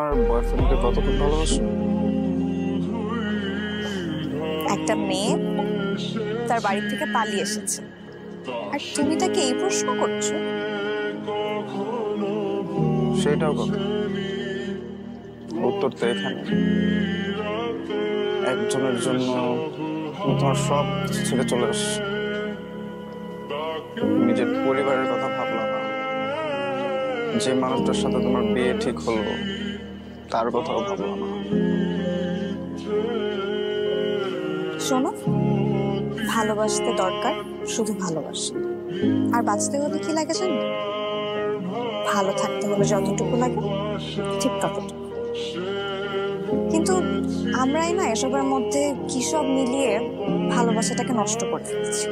আর বয়ফ্রেন্ডকে কতক্ষণ ভালোবাসো? একটা মেয়ে তার বাড়ি থেকে পালিয়ে এসেছে আর তুমি তাকে এই প্রশ্ন করছো? সেটাও কথা, উত্তর তো এখানে। একজনের জন্য তুমি তোমার সব কিছু ছেড়ে চলে আসছো। নিজের পরিবারের কথা ভাবলা না, যে মানুষটার সাথে তোমার বিয়ে ঠিক হলো তার কথাও ভাবলা না। শোনো, ভালোবাসতে দরকার শুধু ভালোবাসা, আর বাঁচতে হলে কি লাগে জানো? ভালো থাকতে হলে যতটুকু লাগে ঠিক ততটুকু। কিন্তু আমরাই না এসবের মধ্যে কি সব মিলিয়ে ভালোবাসাটাকে নষ্ট করে ফেলছি।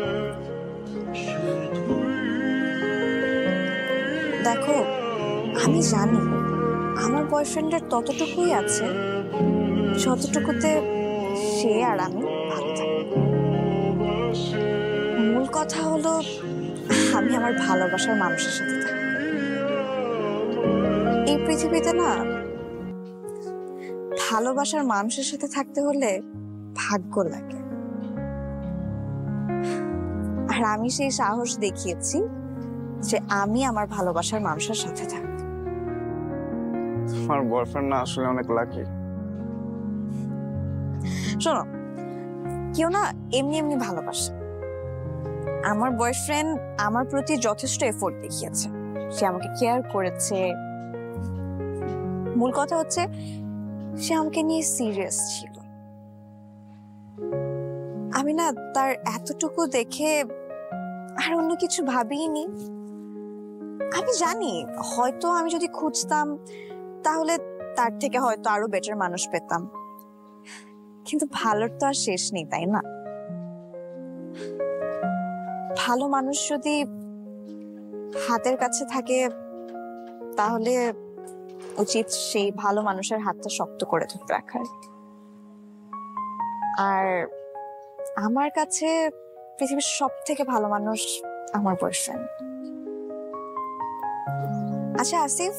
দেখো, আমি জানি আমার বয়ফ্রেন্ডের ততটুকুই আছে যতটুকুতে সে আর আমি ভালো থাকি। মূল কথা হলো আমি আমার ভালোবাসার মানুষের সাথে থাকি। এই পৃথিবীতে না ভালোবাসার মানুষের সাথে থাকতে হলে ভাগ্য লাগে, আর আমি সেই সাহস দেখিয়েছি যে আমি আমার ভালোবাসার মানুষের সাথে থাকি। তোমার বয়ফ্রেন্ড না আসলে অনেক লাকি। শোনো, কেউ না এমনি এমনি ভালোবাসে। আমার বয়ফ্রেন্ড আমার প্রতি যথেষ্ট এফোর্ট দেখিয়েছে, সে আমাকে কেয়ার করেছে। মূল কথা হচ্ছে সে আমাকে নিয়ে সিরিয়াস ছিল। আমি না তার এতটুকু দেখে আর অন্য কিছু ভাবিনি। আমি জানি হয়তো আমি যদি খুঁজতাম তাহলে তার থেকে হয়তো আরো বেটার মানুষ পেতাম, কিন্তু ভালোর তো আর শেষ নেই, তাই না? ভালো মানুষ যদি হাতের কাছে থাকে তাহলে উচিত সেই ভালো মানুষের হাতটা শক্ত করে ধরে রাখার। আর আমার কাছে পৃথিবীর সব থেকে ভালো মানুষ আমার বয়ফ্রেন্ড। আচ্ছা আসিফ,